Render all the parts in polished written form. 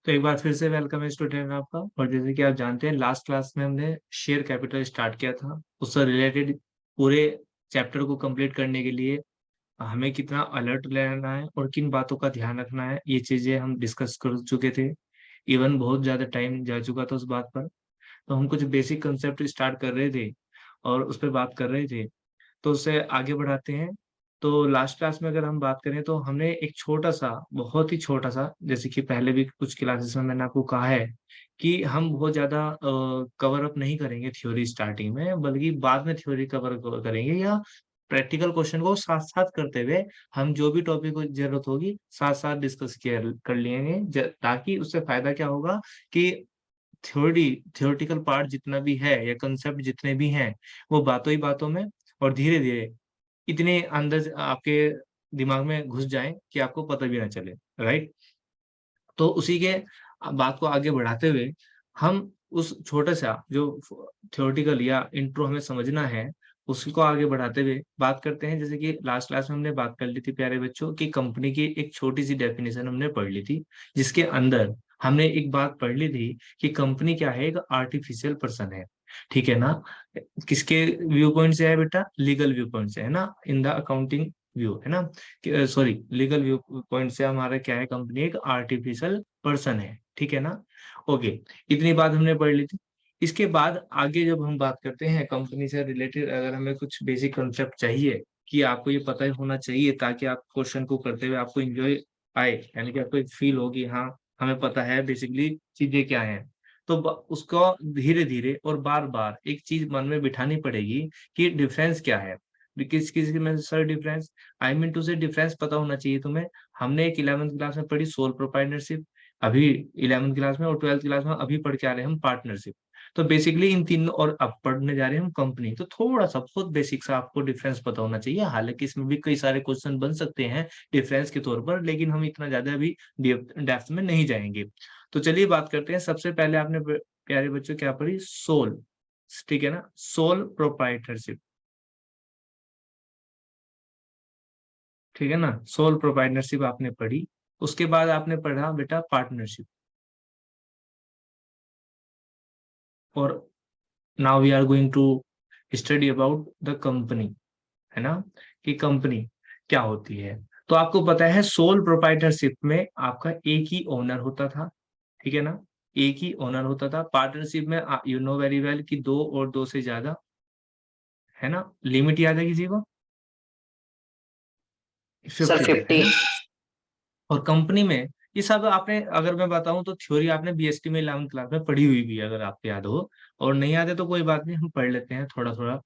तो एक बार फिर से वेलकम है स्टूडेंट आपका। और जैसे कि आप जानते हैं लास्ट क्लास में हमने शेयर कैपिटल स्टार्ट किया था। उससे रिलेटेड पूरे चैप्टर को कंप्लीट करने के लिए हमें कितना अलर्ट रहना है और किन बातों का ध्यान रखना है, ये चीजें हम डिस्कस कर चुके थे। इवन बहुत ज्यादा टाइम जा चुका था उस बात पर। तो हम कुछ बेसिक कंसेप्ट स्टार्ट कर रहे थे और उस पर बात कर रहे थे। तो उससे आगे बढ़ाते हैं। तो लास्ट क्लास में अगर हम बात करें तो हमने एक छोटा सा, बहुत ही छोटा सा, जैसे कि पहले भी कुछ क्लासेस में मैंने आपको कहा है कि हम बहुत ज्यादा कवर अप नहीं करेंगे थ्योरी स्टार्टिंग में, बल्कि बाद में थ्योरी कवर करेंगे, या प्रैक्टिकल क्वेश्चन को साथ साथ करते हुए हम जो भी टॉपिक को जरूरत होगी साथ साथ डिस्कस कर लेंगे, ताकि उससे फायदा क्या होगा कि थ्योरेटिकल पार्ट जितना भी है या कंसेप्ट जितने भी हैं वो बातों ही बातों में और धीरे धीरे इतने अंदर आपके दिमाग में घुस जाएं कि आपको पता भी ना चले। राइट। तो उसी के बात को आगे बढ़ाते हुए हम उस छोटा सा जो थ्योरेटिकल या इंट्रो हमें समझना है उसी को आगे बढ़ाते हुए बात करते हैं। जैसे कि लास्ट क्लास में हमने बात कर ली थी प्यारे बच्चों कि कंपनी की एक छोटी सी डेफिनेशन हमने पढ़ ली थी, जिसके अंदर हमने एक बात पढ़ ली थी कि कंपनी क्या है, एक आर्टिफिशियल पर्सन है। ठीक है ना। किसके व्यू पॉइंट से है बेटा? लीगल व्यू पॉइंट से है ना, इन द अकाउंटिंग व्यू है ना, सॉरी लीगल व्यू पॉइंट से हमारा क्या है, कंपनी एक आर्टिफिशियल पर्सन है। ठीक है ना। ओके। इतनी बात हमने पढ़ ली थी। इसके बाद आगे जब हम बात करते हैं कंपनी से रिलेटेड, अगर हमें कुछ बेसिक कंसेप्ट चाहिए कि आपको ये पता ही होना चाहिए ताकि आप क्वेश्चन को करते हुए आपको एंजॉय आए, यानी कि आपको एक फील हो कि हाँ हमें पता है बेसिकली चीजें क्या हैं। तो उसको धीरे धीरे और बार बार एक चीज मन में बिठानी पड़ेगी कि डिफरेंस क्या है। किस किस में sir difference, I mean two से डिफरेंस पता होना चाहिए तुम्हें। हमने एक 11th क्लास में पढ़ी सोल प्रोप्राइटरशिप, अभी 11th क्लास में, और 12th क्लास में अभी पढ़ के आ रहे हैं हम पार्टनरशिप। तो बेसिकली इन तीनों, और अब पढ़ने जा रहे हैं हम कंपनी। तो थोड़ा सा बहुत बेसिक सा आपको डिफरेंस पता होना चाहिए। हालांकि इसमें भी कई सारे क्वेश्चन बन सकते हैं डिफरेंस के तौर पर, लेकिन हम इतना ज्यादा अभी डेप्थ में नहीं जाएंगे। तो चलिए बात करते हैं। सबसे पहले आपने प्यारे बच्चों क्या पढ़ी? सोल। ठीक है ना, सोल प्रोप्राइटरशिप। ठीक है ना, सोल प्रोप्राइटरशिप आपने पढ़ी। उसके बाद आपने पढ़ा बेटा पार्टनरशिप। और now we are going to study about the company, है ना, कि कंपनी क्या होती है। तो आपको पता है सोल प्रोप्राइटरशिप में आपका एक ही ओनर होता था। ठीक है ना, एक ही ओनर होता था। पार्टनरशिप में यू नो वेरी वेल कि दो और दो से ज्यादा, है ना। लिमिट याद है किसी को? सर 50 तक, है 50। ना। और कंपनी में ये सब आपने, अगर मैं बताऊं तो थ्योरी आपने बीएसटी में 11th क्लास में पढ़ी हुई भी है, अगर आपको याद हो। और नहीं याद है तो कोई बात नहीं, हम पढ़ लेते हैं थोड़ा थोड़ा।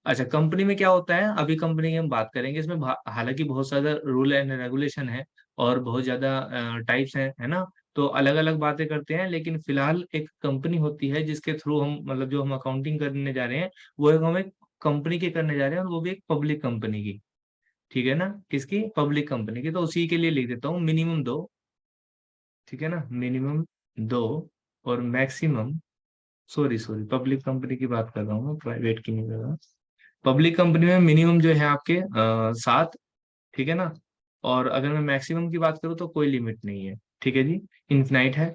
अच्छा, कंपनी में क्या होता है, अभी कंपनी की हम बात करेंगे। इसमें हालांकि बहुत सारा रूल एंड रेगुलेशन है और बहुत ज्यादा टाइप्स हैं, है ना। तो अलग अलग बातें करते हैं, लेकिन फिलहाल एक कंपनी होती है जिसके थ्रू हम, मतलब जो हम अकाउंटिंग करने जा रहे हैं वो एक हम एक कंपनी की करने जा रहे हैं, और वो भी एक पब्लिक कंपनी की। ठीक है ना, किसकी? पब्लिक कंपनी की। तो उसी के लिए लिख देता हूँ मिनिमम दो। ठीक है ना, मिनिमम दो और maximum, sorry sorry public company की बात कर रहा हूँ मैं, प्राइवेट की नहीं कर रहा। पब्लिक कंपनी में मिनिमम जो है आपके 7। ठीक है ना। और अगर मैं मैक्सिमम की बात करूँ तो कोई लिमिट नहीं है। ठीक है जी, इन्फिनाइट है।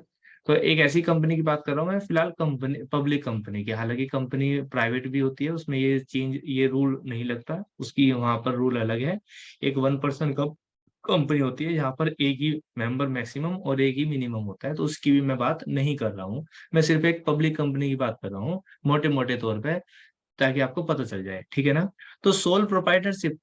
तो एक ऐसी कंपनी की बात कर रहा हूँ मैं फिलहाल, कंपनी पब्लिक कंपनी की। हालांकि कंपनी प्राइवेट भी होती है, उसमें ये रूल नहीं लगता, उसकी वहां पर रूल अलग है। एक 1 पर्सन कंपनी होती है जहाँ पर एक ही मेंबर मैक्सिमम और एक ही मिनिमम होता है, तो उसकी भी मैं बात नहीं कर रहा हूँ। मैं सिर्फ एक पब्लिक कंपनी की बात कर रहा हूँ मोटे मोटे तौर पे, ताकि आपको पता चल जाए। ठीक है ना। तो सोल प्रोप्राइटरशिप,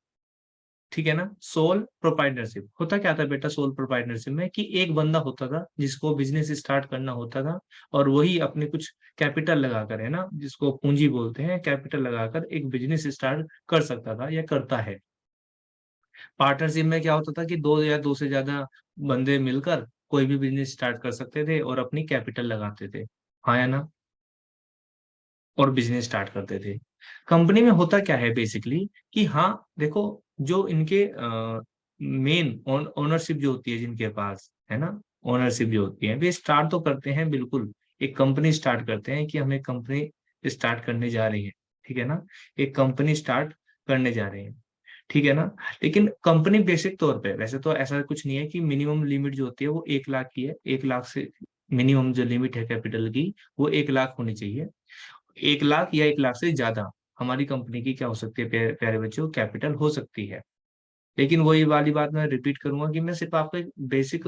ठीक है ना, सोल प्रोप्राइटरशिप होता क्या था बेटा? सोल प्रोप्राइटरशिप में कि एक बंदा होता था जिसको बिजनेस स्टार्ट करना होता था, और वही अपने कुछ कैपिटल लगाकर, है ना, जिसको पूंजी बोलते हैं, कैपिटल लगाकर एक बिजनेस स्टार्ट कर सकता था या करता है। पार्टनरशिप में क्या होता था कि दो या दो से ज्यादा बंदे मिलकर कोई भी बिजनेस स्टार्ट कर सकते थे और अपनी कैपिटल लगाते थे। हाँ या ना। और बिजनेस स्टार्ट करते थे। कंपनी में होता क्या है बेसिकली कि हाँ देखो, जो इनके मेन ओनरशिप जो होती है जिनके पास, है ना, ओनरशिप जो होती है, वे स्टार्ट तो करते हैं बिल्कुल, एक कंपनी स्टार्ट करते हैं कि हमें कंपनी स्टार्ट करने जा रही है। ठीक है ना, एक कंपनी स्टार्ट करने जा रहे हैं। ठीक है ना। लेकिन कंपनी बेसिक तौर पे, वैसे तो ऐसा कुछ नहीं है कि मिनिमम लिमिट जो होती है वो 1 लाख की है, 1 लाख से मिनिमम जो लिमिट है कैपिटल की वो 1 लाख होनी चाहिए। 1 लाख या 1 लाख से ज्यादा हमारी कंपनी की क्या हो सकती है प्यारे बच्चों, कैपिटल हो सकती है। लेकिन वही वाली बात मैं रिपीट करूंगा कि मैं सिर्फ आपको एक बेसिक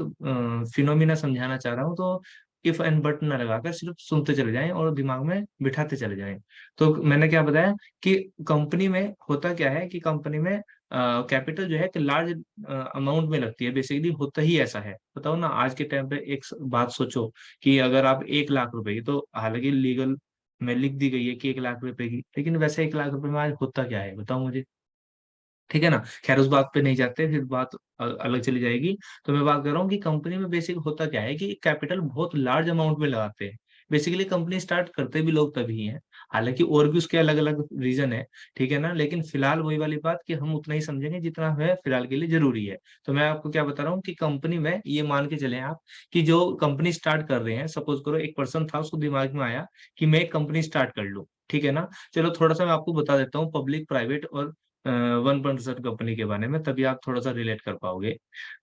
फिनोमिना समझाना चाह रहा हूँ। तो इफ एंड बट ना लगाकर सिर्फ सुनते चले जाएं और दिमाग में बिठाते चले जाएं। तो मैंने क्या बताया कि कंपनी में होता क्या है कि कंपनी में कैपिटल जो है कि लार्ज अमाउंट में लगती है, बेसिकली होता ही ऐसा है। बताओ ना, आज के टाइम पे एक बात सोचो कि अगर आप 1 लाख रुपए की, तो हालांकि लीगल में लिख दी गई है कि 1 लाख रुपए की, लेकिन वैसे 1 लाख रुपए में आज होता क्या है बताओ मुझे। ठीक है ना, खैर उस बात पे नहीं जाते, फिर बात अलग चली जाएगी। तो मैं बात कर रहा हूँ कि कंपनी में बेसिक होता क्या है कि कैपिटल बहुत लार्ज अमाउंट में लगाते हैं। बेसिकली कंपनी स्टार्ट करते भी लोग तभी हैं, हालांकि और भी उसके अलग अलग रीजन है। ठीक है ना, लेकिन फिलहाल वही वाली बात कि हम उतना ही समझेंगे जितना है फिलहाल के लिए जरूरी है। तो मैं आपको क्या बता रहा हूँ कि कंपनी में ये मान के चले आप कि जो कंपनी स्टार्ट कर रहे हैं, सपोज करो एक पर्सन था, उसको दिमाग में आया कि मैं एक कंपनी स्टार्ट कर लूँ। ठीक है ना, चलो थोड़ा सा मैं आपको बता देता हूँ पब्लिक प्राइवेट और 1% कंपनी के बारे में, तभी आप थोड़ा सा रिलेट कर पाओगे।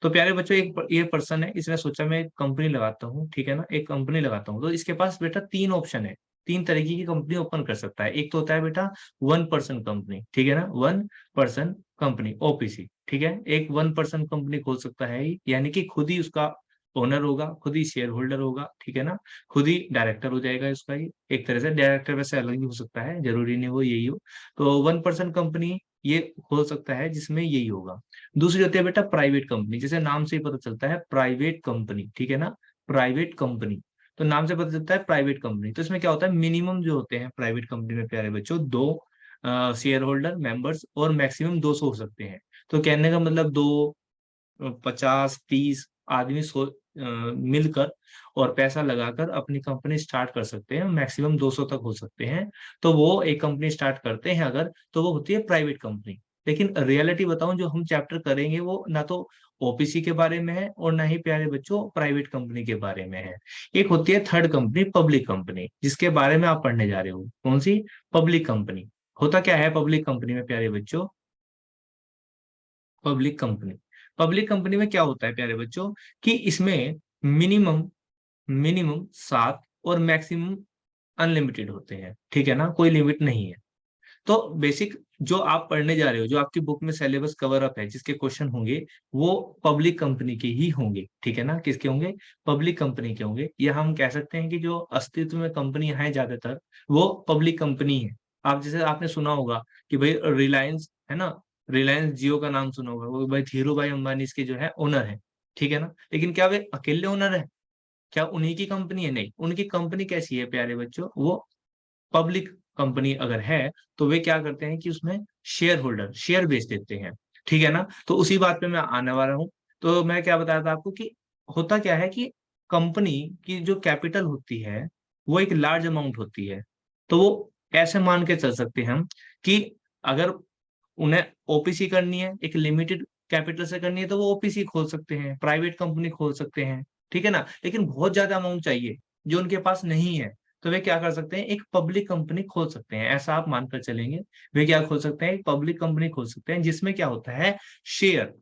तो प्यारे बच्चों, ये पर्सन है, इसने सोचा मैं एक कंपनी लगाता हूँ। ठीक है ना, एक कंपनी लगाता हूँ, तो इसके पास बेटा 3 ऑप्शन है। 3 तरीके की कंपनी ओपन कर सकता है। एक तो होता है बेटा 1% कंपनी, ठीक है ना, 1% कंपनी, ओपीसी। ठीक है, एक 1% कंपनी खोल सकता है, यानी कि खुद ही उसका ओनर होगा, खुद ही शेयर होल्डर होगा। ठीक है ना, खुद ही डायरेक्टर हो जाएगा उसका ही। एक तरह से डायरेक्टर वैसे अलग भी हो सकता है, जरूरी नहीं वो यही हो। तो 1% कंपनी ये खोल सकता है जिसमें यही होगा। दूसरी होती है बेटा प्राइवेट कंपनी, जैसे नाम से ही पता चलता है प्राइवेट कंपनी। ठीक है ना, प्राइवेट कंपनी, तो नाम से पता चलता है प्राइवेट कंपनी। तो इसमें क्या होता है, मिनिमम जो होते हैं प्राइवेट कंपनी में प्यारे बच्चों, 2 शेयर होल्डर मेंबर्स और मैक्सिमम 200 हो सकते हैं। तो कहने का मतलब 50-30 आदमी मिलकर और पैसा लगाकर अपनी कंपनी स्टार्ट कर सकते हैं, मैक्सिमम 200 तक हो सकते हैं। तो वो एक कंपनी स्टार्ट करते हैं अगर, तो वो होती है प्राइवेट कंपनी। लेकिन रियलिटी बताऊं, जो हम चैप्टर करेंगे वो ना तो ओपीसी के बारे में है और ना ही प्यारे बच्चों प्राइवेट कंपनी के बारे में है। एक होती है थर्ड कंपनी, पब्लिक कंपनी, जिसके बारे में आप पढ़ने जा रहे हो। कौन सी? Public company. होता क्या है पब्लिक कंपनी में प्यारे बच्चों? पब्लिक कंपनी, पब्लिक कंपनी में क्या होता है प्यारे बच्चों कि इसमें मिनिमम मिनिमम 7 और मैक्सिमम अनलिमिटेड होते हैं। ठीक है ना, कोई लिमिट नहीं है। तो बेसिक जो आप पढ़ने जा रहे हो, जो आपकी बुक में सिलेबस कवर अप है, जिसके क्वेश्चन होंगे वो पब्लिक कंपनी के ही होंगे। ठीक है ना, किसके होंगे? पब्लिक कंपनी के होंगे। या हम कह सकते हैं कि जो अस्तित्व में कंपनियां हैं ज्यादातर, वो पब्लिक कंपनी है। आप जैसे आपने सुना होगा कि भाई रिलायंस है ना, रिलायंस जियो का नाम सुना होगा, वो भाई धीरू भाई अंबानी इसके जो है ओनर है। ठीक है ना, लेकिन क्या वे अकेले ओनर है? क्या उन्हीं की कंपनी है? नहीं, उनकी कंपनी कैसी है प्यारे बच्चों, वो पब्लिक कंपनी अगर है तो वे क्या करते हैं कि उसमें शेयर होल्डर शेयर बेच देते हैं। ठीक है ना, तो उसी बात पे मैं आने वाला हूँ। तो मैं क्या बताया था आपको कि होता क्या है कि कंपनी की जो कैपिटल होती है वो एक लार्ज अमाउंट होती है। तो वो ऐसे मान के चल सकते हैं हम कि अगर उन्हें ओपीसी करनी है, एक लिमिटेड कैपिटल से करनी है, तो वो ओपीसी खोल सकते हैं, प्राइवेट कंपनी खोल सकते हैं। ठीक है ना, लेकिन बहुत ज्यादा अमाउंट चाहिए जो उनके पास नहीं है, तो वे क्या कर सकते हैं, एक पब्लिक कंपनी खोल सकते हैं। ऐसा आप मानकर चलेंगे, वे क्या खोल सकते हैं, एक पब्लिक कंपनी खोल सकते हैं, जिसमें क्या होता है, शेयर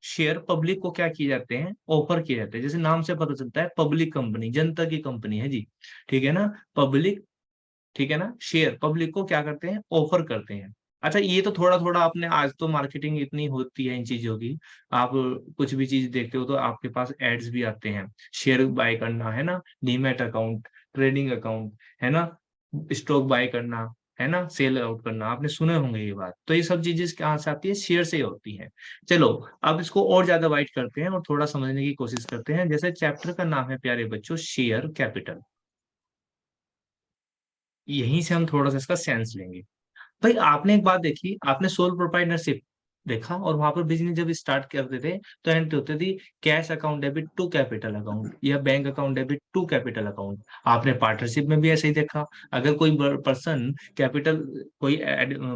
शेयर पब्लिक को क्या किए जाते हैं, ऑफर किए जाते हैं। जैसे नाम से पता चलता है पब्लिक कंपनी, जनता की कंपनी है जी। ठीक है ना, पब्लिक, ठीक है ना, शेयर पब्लिक को क्या करते हैं, ऑफर करते हैं। अच्छा, ये तो थोड़ा थोड़ा आपने, आज तो मार्केटिंग इतनी होती है इन चीजों की, आप कुछ भी चीज देखते हो तो आपके पास एड्स भी आते हैं, शेयर बाय करना है ना, डीमैट अकाउंट, ट्रेडिंग अकाउंट, है ना, स्टॉक बाय करना, है ना, सेल आउट करना, आपने सुने होंगे ये बात। तो ये सब चीजें कहाँ से आती है, शेयर से ही होती है। चलो, अब इसको और ज्यादा वाइड करते हैं और थोड़ा समझने की कोशिश करते हैं। जैसे चैप्टर का नाम है प्यारे बच्चों शेयर कैपिटल, यहीं से हम थोड़ा सा इसका सेंस लेंगे। भाई आपने एक बात देखी, आपने सोल प्रोप्राइटरशिप देखा, और वहां पर बिजनेस जब स्टार्ट करते थे तो एंट्री होती थी cash account debit to capital account या bank account debit to capital account. आपने पार्टनरशिप में भी ऐसे ही देखा, अगर कोई पर्सन कैपिटल, कोई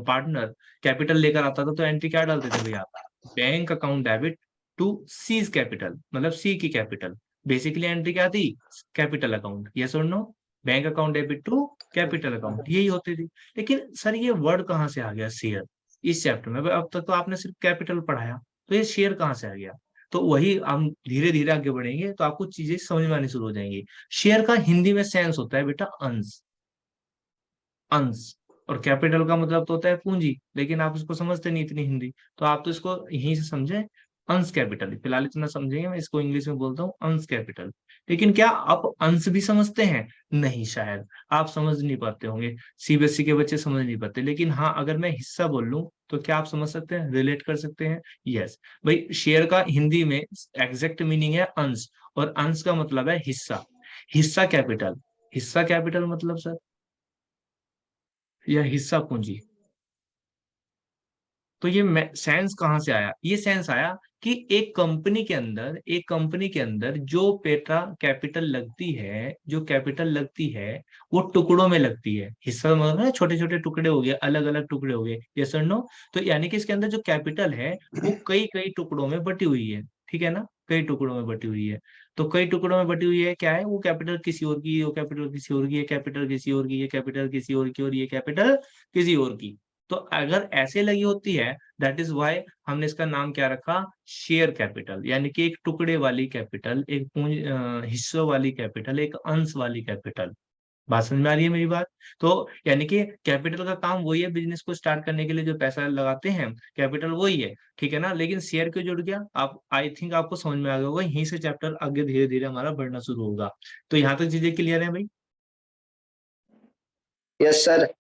पार्टनर कैपिटल लेकर आता था तो एंट्री क्या डालते थे भैया, bank account debit to C's capital, मतलब सी की कैपिटल। बेसिकली एंट्री क्या थी, कैपिटल अकाउंट, यस और no, bank account debit to capital account, यही होती थी। लेकिन सर ये वर्ड कहाँ से आ गया शेयर इस चैप्टर में? अब तक तो आपने सिर्फ कैपिटल पढ़ाया, तो ये शेयर कहाँ से आ गया? तो वही हम धीरे धीरे आगे बढ़ेंगे तो आपको चीजें समझ में आनी शुरू हो जाएंगी। शेयर का हिंदी में सेंस होता है बेटा अंश, अंश। और कैपिटल का मतलब तो होता है पूंजी, लेकिन आप इसको समझते नहीं इतनी हिंदी, तो आप तो इसको यहीं से समझे अंश कैपिटल, फिलहाल इतना समझेंगे, मैं इसको इंग्लिश में बोलता हूँ अंश कैपिटल। लेकिन क्या आप अंश भी समझते हैं? नहीं, शायद आप समझ नहीं पाते होंगे, सीबीएसई के बच्चे समझ नहीं पाते। लेकिन हाँ, अगर मैं हिस्सा बोल लूँ तो क्या आप समझ सकते हैं, रिलेट कर सकते हैं? यस भाई, शेयर का हिंदी में एग्जैक्ट मीनिंग है अंश, और अंश का मतलब है हिस्सा। हिस्सा कैपिटल, हिस्सा कैपिटल मतलब सर, या हिस्सा पूंजी। तो ये सेंस कहाँ से आया? ये सेंस आया कि एक कंपनी के अंदर, एक कंपनी के अंदर जो पेटा कैपिटल लगती है, जो कैपिटल लगती है वो टुकड़ों में लगती है। हिस्सा मतलब है छोटे छोटे टुकड़े हो गए, अलग अलग टुकड़े हो गए, यस और नो। तो यानी कि इसके अंदर जो कैपिटल है वो कई कई टुकड़ों में बटी हुई है, ठीक है ना, कई टुकड़ों में बटी हुई है। तो कई टुकड़ों में बटी हुई है, क्या है वो? कैपिटल किसी और की, वो कैपिटल किसी और की, ये कैपिटल किसी और की, ये कैपिटल किसी और की, और ये कैपिटल किसी और की। तो अगर ऐसे लगी होती है, दैट इज वाई हमने इसका नाम क्या रखा, शेयर कैपिटल। यानी कि एक टुकड़े वाली कैपिटल, एक हिस्सों वाली कैपिटल, एक अंश वाली कैपिटल। बात समझ में आ रही है मेरी बात? तो यानी कि कैपिटल का काम वही है, बिजनेस को स्टार्ट करने के लिए जो पैसा लगाते हैं कैपिटल वही है, ठीक है ना। लेकिन शेयर क्यों जुड़ गया, आप आई थिंक आपको समझ में आ गया होगा, यहीं से चैप्टर आगे धीरे धीरे हमारा बढ़ना शुरू होगा। तो यहाँ तक चीजें क्लियर है भाई? Yes sir.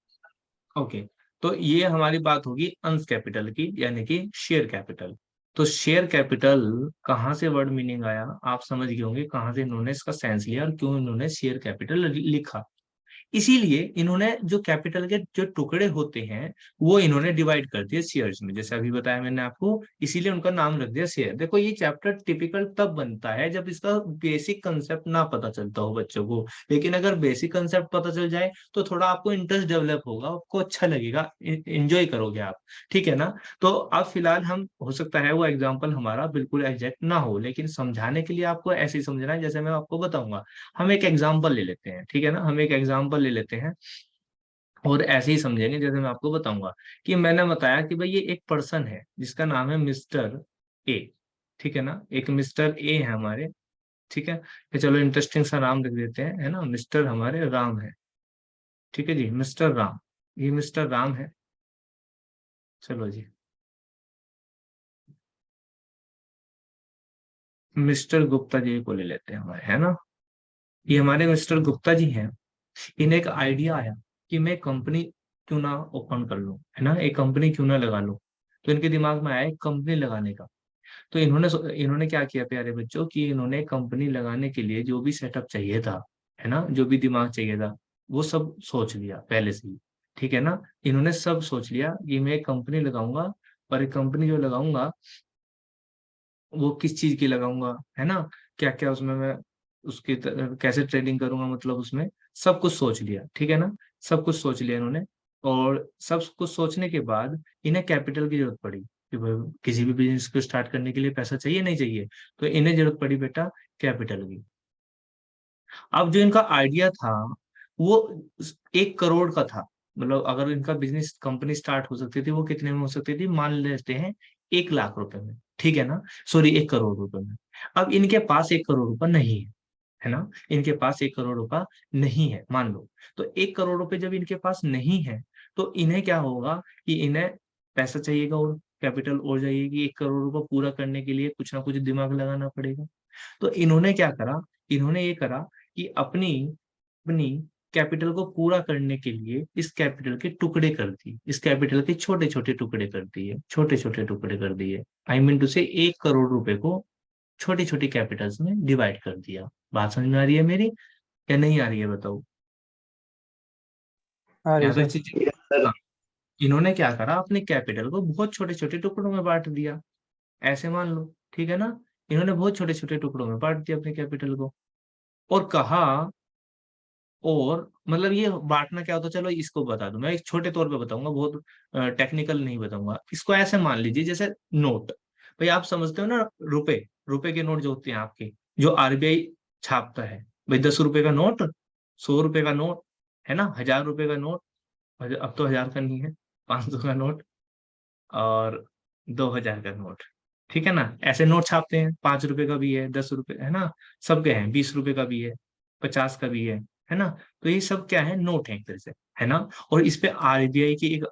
ओके। तो ये हमारी बात होगी अंश कैपिटल की, यानी कि शेयर कैपिटल। तो शेयर कैपिटल कहाँ से वर्ड मीनिंग आया, आप समझ गए होंगे कहाँ से इन्होंने इसका सेंस लिया और क्यों इन्होंने शेयर कैपिटल लिखा। इसीलिए इन्होंने जो कैपिटल के जो टुकड़े होते हैं वो इन्होंने डिवाइड कर दिए शेयर्स में, जैसे अभी बताया मैंने आपको, इसीलिए उनका नाम रख दिया शेयर। देखो ये चैप्टर टिपिकल तब बनता है जब इसका बेसिक कंसेप्ट ना पता चलता हो बच्चों को, लेकिन अगर बेसिक कंसेप्ट पता चल जाए तो थोड़ा आपको इंटरेस्ट डेवलप होगा, आपको अच्छा लगेगा, एंजॉय करोगे आप, ठीक है ना। तो अब फिलहाल हम, हो सकता है वो एग्जाम्पल हमारा बिल्कुल एग्जैक्ट ना हो, लेकिन समझाने के लिए आपको ऐसे ही समझना है जैसे मैं आपको बताऊंगा। हम एक एग्जाम्पल ले लेते हैं, ठीक है ना, हम एक एग्जाम्पल ले लेते हैं और ऐसे ही समझेंगे जैसे मैं आपको बताऊंगा। कि मैंने बताया कि भाई ये एक पर्सन है जिसका नाम है मिस्टर ए, ठीक है ना, एक मिस्टर ए है हमारे, ठीक है। ये चलो इंटरेस्टिंग सा नाम लिख देते हैं, है ना, मिस्टर हमारे राम है, ठीक है जी, मिस्टर राम। ये मिस्टर राम है, चलो जी। मिस्टर गुप्ता जी को ले लेते हैं हमारे, है ना। ये हमारे मिस्टर गुप्ता जी हैं। इन्हें एक आइडिया आया कि मैं कंपनी क्यों ना ओपन कर लूं, है ना, एक कंपनी क्यों ना लगा लूं। तो इनके दिमाग में आया एक कंपनी लगाने का। तो इन्होंने क्या किया प्यारे बच्चों, कि इन्होंने कंपनी लगाने के लिए जो भी सेटअप चाहिए था, है ना, जो भी दिमाग चाहिए था, वो सब सोच लिया पहले से ही, ठीक है ना। इन्होंने सब सोच लिया कि मैं एक कंपनी लगाऊंगा, और एक कंपनी जो लगाऊंगा वो किस चीज की लगाऊंगा, है ना, क्या क्या उसमें मैं कैसे ट्रेडिंग करूंगा, मतलब उसमें सब कुछ सोच लिया, ठीक है ना। सब कुछ सोच लिया इन्होंने। और सब कुछ सोचने के बाद इन्हें कैपिटल की जरूरत पड़ी कि भाई किसी भी बिजनेस को स्टार्ट करने के लिए पैसा चाहिए नहीं चाहिए। तो इन्हें जरूरत पड़ी बेटा कैपिटल की। अब जो इनका आइडिया था वो 1 करोड़ का था। मतलब अगर इनका बिजनेस कंपनी स्टार्ट हो सकती थी वो कितने में हो सकती थी, मान लेते हैं 1 लाख रुपए में, ठीक है ना, सॉरी 1 करोड़ रुपए में। अब इनके पास 1 करोड़ रुपए नहीं है, है ना, इनके पास 1 करोड़ रुपए नहीं है मान लो। तो 1 करोड़ रुपए जब इनके पास नहीं है तो इन्हें क्या होगा कि इन्हें पैसा चाहिएगा, और कैपिटल और जाएगी, 1 करोड़ रुपए पूरा करने के लिए कुछ ना कुछ दिमाग लगाना पड़ेगा। तो इन्होंने क्या करा, इन्होंने ये करा कि अपनी अपनी कैपिटल को पूरा करने के लिए इस कैपिटल के टुकड़े कर दिए, इस कैपिटल के छोटे छोटे टुकड़े कर दिए, छोटे छोटे टुकड़े कर दिए। आई मीन टू से 1 करोड़ रुपए को छोटी छोटी कैपिटल्स में डिवाइड कर दिया। बात समझ में आ रही है मेरी या नहीं आ रही है बताओ? हाँ जी यहाँ तक सर। चीजें, यस सर। हाँ। इन्होंने क्या करा, अपने कैपिटल को बहुत छोटे छोटे टुकड़ों में बांट दिया, ऐसे मान लो, ठीक है ना। इन्होंने बहुत छोटे छोटे टुकड़ों में बांट दिया अपने कैपिटल को, और कहा, और मतलब ये बांटना क्या होता है चलो इसको बता दूं, मैं एक छोटे तौर पे बताऊंगा, बहुत टेक्निकल नहीं बताऊंगा। इसको ऐसे मान लीजिए जैसे नोट, भाई आप समझते हो ना, रुपए, रुपए के नोट जो होते हैं आपके, जो आरबीआई छापता है, भाई 10 रुपए का नोट, 100 रुपए का नोट, है ना, 1000 रुपए का नोट, अब तो 1000 का नहीं है, 500 का नोट, और 2000 का नोट, ठीक है ना। ऐसे नोट छापते हैं, 5 रुपए का भी है, 10 रुपए है ना, सबके हैं, 20 रुपए का भी है, 50 का भी है ना। तो ये सब क्या है, नोट है एक तरह से, है ना। और इस पे आरबीआई की एक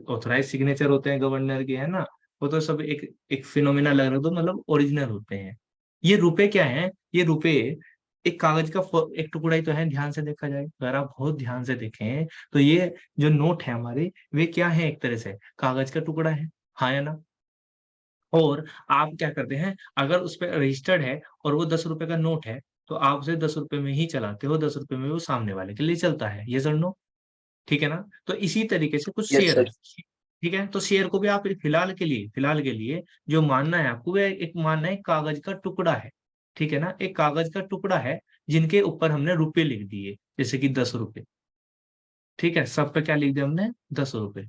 ऑथराइज सिग्नेचर होते हैं गवर्नर के, है ना। वो तो सब एक एक फिनोमिना लग रहा है, तो मतलब ओरिजिनल होते हैं। ये रुपए क्या है, ये रुपए एक कागज का एक टुकड़ा ही तो है, ध्यान से देखा जाए, अगर आप बहुत ध्यान से देखें तो ये जो नोट है हमारे, वे क्या है, एक तरह से कागज का टुकड़ा है, हाँ या ना। और आप क्या करते हैं, अगर उस पर रजिस्टर्ड है और वो 10 रुपए का नोट है, तो आप उसे 10 रुपए में ही चलाते हो, 10 रुपए में वो सामने वाले के लिए चलता है, ये सर नो। ठीक है ना। तो इसी तरीके से कुछ यस शेयर है। सर। ठीक है, तो शेयर को भी आप फिलहाल के लिए जो मानना है आपको, वह एक मानना है कागज का टुकड़ा है। ठीक है ना, एक कागज का टुकड़ा है जिनके ऊपर हमने रुपए लिख दिए, जैसे कि 10 रुपए। ठीक है, सब पे क्या लिख दिया हमने, 10 रुपए,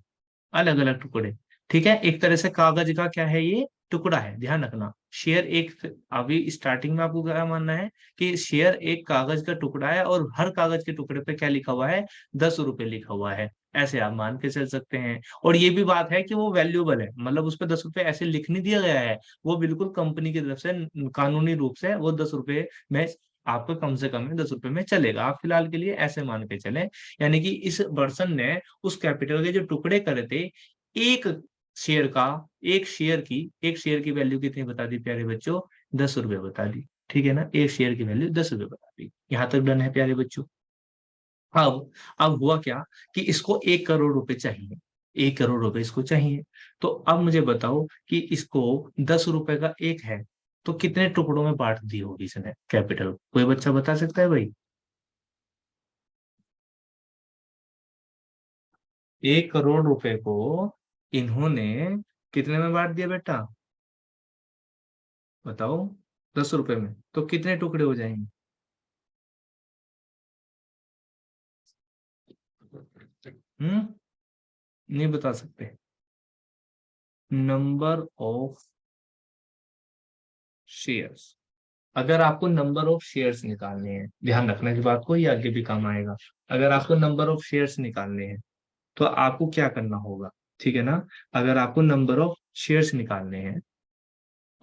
अलग अलग टुकड़े। ठीक है, एक तरह से कागज का क्या है, ये टुकड़ा है, ध्यान रखना। शेयर एक, अभी स्टार्टिंग में आपको क्या मानना है कि शेयर एक कागज का टुकड़ा है, और हर कागज के टुकड़े पे क्या लिखा हुआ है, 10 रुपए लिखा हुआ है, ऐसे आप मान के चल सकते हैं। और ये भी बात है कि वो वैल्यूएबल है, मतलब उस पर 10 रुपए ऐसे लिख नहीं दिया गया है, वो बिल्कुल कंपनी की तरफ से कानूनी रूप से वो 10 रुपए में आपको कम से कम में 10 रुपए में चलेगा, आप फिलहाल के लिए ऐसे मान के चले। यानी कि इस पर्सन ने उस कैपिटल के जो टुकड़े करे थे, एक शेयर का, एक शेयर की वैल्यू कितनी बता दी प्यारे बच्चों, 10 रुपए बता दी। ठीक है ना, एक शेयर की वैल्यू 10 रुपए बता दी, यहाँ तक डन है प्यारे बच्चों। अब हुआ क्या कि इसको 1 करोड़ रुपए चाहिए, 1 करोड़ रुपए इसको चाहिए। तो अब मुझे बताओ कि इसको 10 रुपए का एक है, तो कितने टुकड़ों में बांट दी होगी इसने कैपिटल, कोई बच्चा बता सकता है भाई। 1 करोड़ रुपए को इन्होंने कितने में बांट दिया बेटा, बताओ। 10 रुपए में तो कितने टुकड़े हो जाएंगे। हम्म, नहीं बता सकते। नंबर ऑफ शेयर्स, अगर आपको नंबर ऑफ शेयर्स निकालने हैं, ध्यान रखना इस बात को, ये आगे भी काम आएगा। अगर आपको नंबर ऑफ शेयर्स निकालने हैं तो आपको क्या करना होगा, ठीक है ना। अगर आपको नंबर ऑफ शेयर्स निकालने हैं,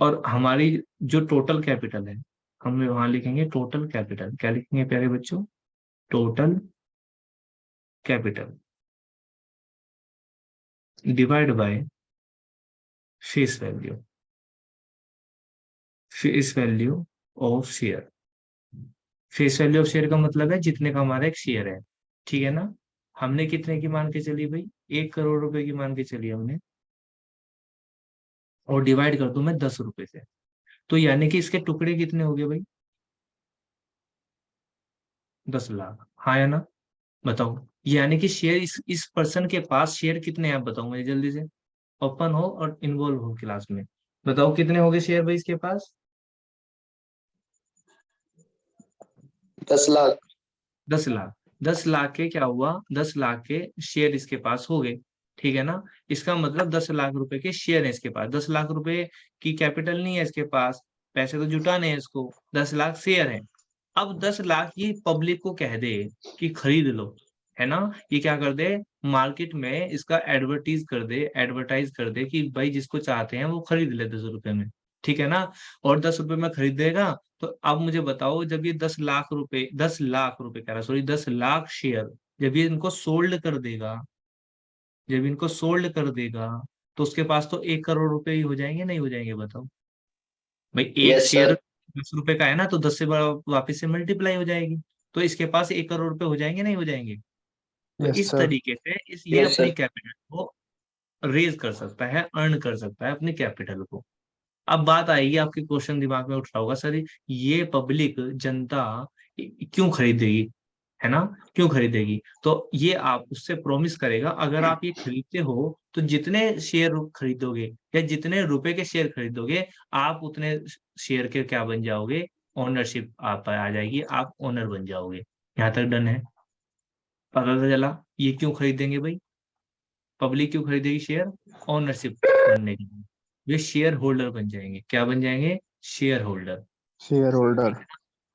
और हमारी जो टोटल कैपिटल है, हम वहां लिखेंगे टोटल कैपिटल, क्या लिखेंगे प्यारे बच्चों, total capital divide by face value, face value of share. Face value of share का मतलब है जितने का हमारा एक शेयर है। ठीक है ना, हमने कितने की मान के चली भाई, 1 करोड़ रुपए की मान के चली हमने, और डिवाइड कर दूं मैं 10 रुपए से, तो यानी कि इसके टुकड़े कितने हो गए भाई, 10 लाख, हाँ या ना। बताओ, यानी कि शेयर इस पर्सन के पास शेयर कितने हैं, आप बताओ मुझे जल्दी से, ओपन हो और इन्वॉल्व हो क्लास में। बताओ कितने हो गए शेयर भाई इसके पास, 10 लाख। 10 लाख। 10 लाख के क्या हुआ, 10 लाख के शेयर इसके पास हो गए। ठीक है ना, इसका मतलब 10 लाख रुपए के शेयर है इसके पास, 10 लाख रुपए की कैपिटल नहीं है इसके पास, पैसे तो जुटाने हैं इसको, 10 लाख शेयर है। अब 10 लाख ये पब्लिक को कह दे कि खरीद लो, है ना, ये क्या कर दे, मार्केट में इसका एडवर्टाइज कर दे कि भाई जिसको चाहते हैं वो खरीद ले 10 रुपए में। ठीक है ना, और 10 रुपए में खरीदेगा। तो अब मुझे बताओ, जब ये 10 लाख रुपए, 10 लाख रुपए कह रहा, सॉरी 10 लाख शेयर, जब ये इनको सोल्ड कर देगा, जब इनको सोल्ड कर देगा, तो उसके पास तो 1 करोड़ रुपए ही हो जाएंगे, नहीं हो जाएंगे बताओ। भाई एक यस शेयर सर। 10 रुपए का है ना, तो 10 से वापस से मल्टीप्लाई हो जाएगी, तो इसके पास 1 करोड़ रुपए हो जाएंगे, नहीं हो जाएंगे। तो यस इस सर। तरीके से ये यस अपनी सर। कैपिटल को रेज कर सकता है, अर्न कर सकता है अपनी कैपिटल को। अब बात आएगी, आपके क्वेश्चन दिमाग में उठ रहा होगा, सर ये पब्लिक जनता क्यों खरीदेगी, है ना, क्यों खरीदेगी। तो ये आप उससे प्रॉमिस करेगा, अगर आप ये खरीदते हो तो जितने शेयर खरीदोगे या जितने रुपए के शेयर खरीदोगे, आप उतने शेयर के क्या बन जाओगे, ओनरशिप आप आ जाएगी, आप ओनर बन जाओगे। यहाँ तक डन है, पता तो चला ये क्यों खरीदेंगे भाई, पब्लिक क्यों खरीदेगी शेयर, ओनरशिप बनने के लिए, वे शेयर होल्डर बन जाएंगे, क्या बन जाएंगे, शेयर होल्डर, शेयर होल्डर।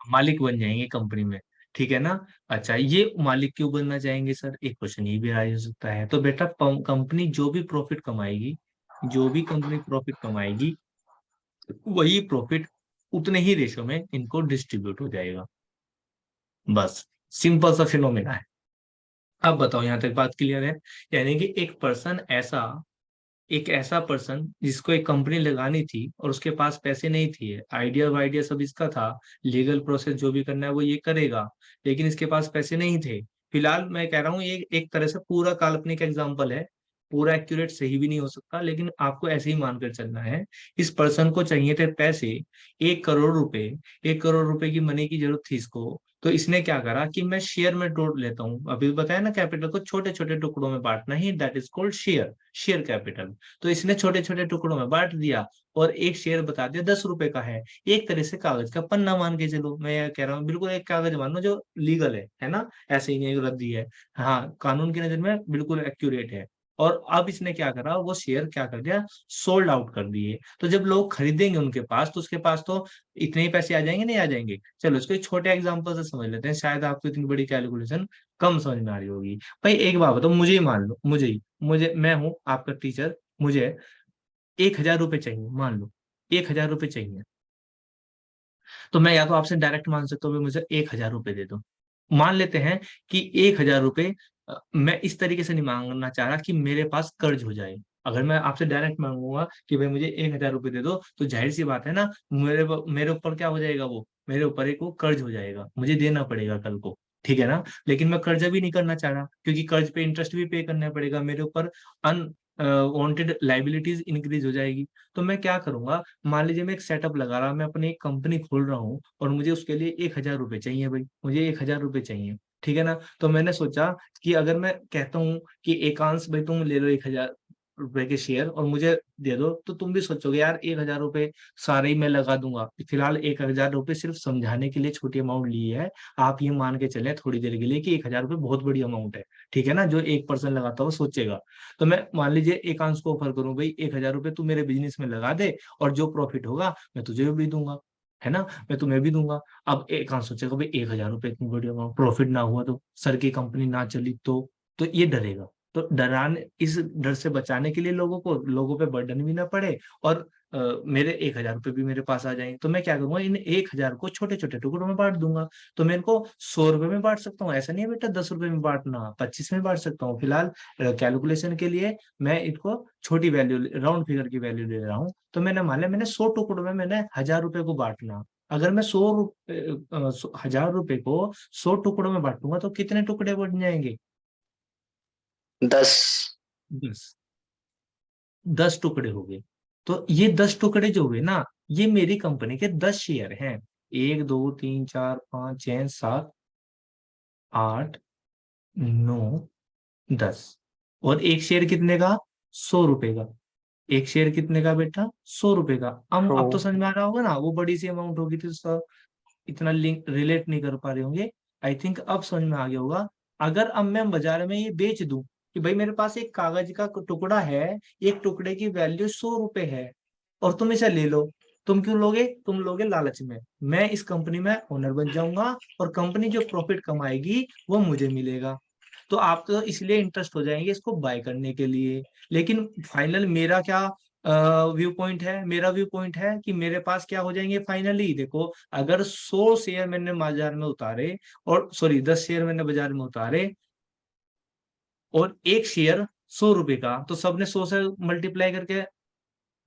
मालिक बन जाएंगे कंपनी में। ठीक है ना। अच्छा, ये मालिक क्यों बनना चाहेंगे सर, एक क्वेश्चन ये भी राइज हो सकता है। तो बेटा कंपनी जो भी प्रॉफिट कमाएगी, जो भी कंपनी प्रॉफिट कमाएगी वही प्रॉफिट उतने ही रेशो में इनको डिस्ट्रीब्यूट हो जाएगा। बस सिंपल सा फिनोमेना है। अब बताओ यहाँ तक बात क्लियर है? यानी कि एक ऐसा पर्सन जिसको एक कंपनी लगानी थी और उसके पास पैसे नहीं थे, आइडिया वाइडिया सब इसका था, लीगल प्रोसेस जो भी करना है वो ये करेगा, लेकिन इसके पास पैसे नहीं थे। फिलहाल मैं कह रहा हूँ ये एक तरह से पूरा काल्पनिक एग्जांपल है, पूरा एक्यूरेट सही भी नहीं हो सकता, लेकिन आपको ऐसे ही मानकर चलना है। इस पर्सन को चाहिए थे पैसे, 1 करोड़ रुपए, 1 करोड़ रुपए की मनी की जरूरत थी इसको। तो इसने क्या करा कि मैं शेयर में तोड़ लेता हूँ, अभी बताया ना, कैपिटल को छोटे छोटे टुकड़ों में बांटना ही that is called share, share capital. तो इसने छोटे छोटे टुकड़ों में बांट दिया और एक शेयर बता दिया 10 रुपए का है। एक तरह से कागज का पन्ना मान के चलो, मैं ये कह रहा हूँ बिल्कुल एक कागज मानो जो लीगल है ना, ऐसे ही नहीं एक रद्दी है। हाँ, कानून की नजर में बिल्कुल एक्यूरेट है। और अब इसने क्या करा, वो शेयर क्या कर दिया, सोल्ड आउट कर दिए। तो जब लोग खरीदेंगे उनके पास, तो उसके पास तो इतने ही पैसे आ जाएंगे, नहीं आ जाएंगे? चलो इसको एक छोटे एग्जांपल से समझ लेते हैं, शायद आपको इतनी बड़ी कैलकुलेशन कम समझ में आ रही होगी। भाई एक बात बताओ, मुझे ही मान लो, मुझे मैं हूं आपका टीचर, मुझे 1,000 रुपये चाहिए, मान लो 1,000 रुपये चाहिए। तो मैं या तो आपसे डायरेक्ट मांग सकता हूँ, भाई मुझे 1,000 रुपये दे दो। मान लेते हैं कि 1,000 रुपये मैं इस तरीके से नहीं मांगना चाह रहा कि मेरे पास कर्ज हो जाए। अगर मैं आपसे डायरेक्ट मांगूंगा कि भाई मुझे 1,000 रुपये दे दो, तो जाहिर सी बात है ना, मेरे ऊपर क्या हो जाएगा, वो मेरे ऊपर एक वो कर्ज हो जाएगा, मुझे देना पड़ेगा कल को। ठीक है ना? लेकिन मैं कर्जा भी नहीं करना चाह रहा, क्योंकि कर्ज पे इंटरेस्ट भी पे करना पड़ेगा मेरे ऊपर, अन वांटेड लाइबिलिटीज इंक्रीज हो जाएगी। तो मैं क्या करूंगा, मान लीजिए मैं एक सेटअप लगा रहा, मैं अपनी एक कंपनी खोल रहा हूँ और मुझे उसके लिए 1,000 रुपये चाहिए, भाई मुझे 1,000 रुपये चाहिए। ठीक है ना? तो मैंने सोचा कि अगर मैं कहता हूँ कि एकांश भाई तुम ले लो 1,000 रुपए के शेयर और मुझे दे दो, तो तुम भी सोचोगे यार 1,000 रुपये सारे ही मैं लगा दूंगा। फिलहाल 1,000 रुपये सिर्फ समझाने के लिए छोटी अमाउंट ली है। आप ये मान के चले थोड़ी देर के लिए कि 1,000 रुपये बहुत बड़ी अमाउंट है। ठीक है ना? जो एक पर्सन लगाता है वो सोचेगा। तो मैं मान लीजिए एकांश को ऑफर करूं, भाई 1,000 रुपये तू मेरे बिजनेस में लगा दे और जो प्रॉफिट होगा मैं तुझे भी दूंगा, है ना, मैं तुम्हें भी दूंगा। अब एकांश सोचेगा भाई 1,000 रुपये इतनी बड़ी अमाउंट, प्रॉफिट ना हुआ तो, सर की कंपनी ना चली तो ये डरेगा। तो डराने, इस डर से बचाने के लिए लोगों पे बर्डन भी ना पड़े और मेरे 1,000 रुपये भी मेरे पास आ जाएंगे, तो मैं क्या करूंगा, इन 1,000 को छोटे छोटे टुकड़ों में बांट दूंगा। तो मैं इनको 100 रुपए में बांट सकता हूँ, ऐसा नहीं है बेटा 10 रुपए में बांटना, 25 में बांट सकता हूँ। फिलहाल कैलकुलेशन के लिए मैं इनको छोटी वैल्यू, राउंड फिगर की वैल्यू ले रहा हूँ। तो मैंने मान लिया मैंने 100 टुकड़ों में मैंने 1,000 रुपए को बांटना। अगर मैं 1,000 रुपए को 100 टुकड़ों में बांटूंगा तो कितने टुकड़े बन जाएंगे? 10। 10। 10 टुकड़े हो गए। तो ये 10 टुकड़े जो हुए ना, ये मेरी कंपनी के 10 शेयर हैं। 1 2 3 4 5 6 7 8 9 10। और एक शेयर कितने का? 100 रुपए का। एक शेयर कितने का बेटा? 100 रुपए का। अब तो हाँ। समझ में आ रहा होगा ना, वो बड़ी सी अमाउंट होगी तो इतना लिंक रिलेट नहीं कर पा रहे होंगे। आई थिंक अब समझ में आ गया होगा। अगर अब मैं बाजार में ये बेच दूं कि भाई मेरे पास एक कागज का टुकड़ा है, एक टुकड़े की वैल्यू 100 रुपए है और तुम इसे ले लो, तुम क्यों लोगे? तुम लोगे लालच में। मैं इस कंपनी में ओनर बन जाऊंगा और कंपनी जो प्रॉफिट कमाएगी वो मुझे मिलेगा। तो आप तो इसलिए इंटरेस्ट हो जाएंगे इसको बाय करने के लिए। लेकिन फाइनल मेरा क्या व्यू पॉइंट है? मेरा व्यू पॉइंट है कि मेरे पास क्या हो जाएंगे फाइनली, देखो, अगर 100 शेयर मैंने बाजार में उतारे, और सॉरी 10 शेयर मैंने बाजार में उतारे और एक शेयर 100 रुपए का, तो सबने 100 से मल्टीप्लाई करके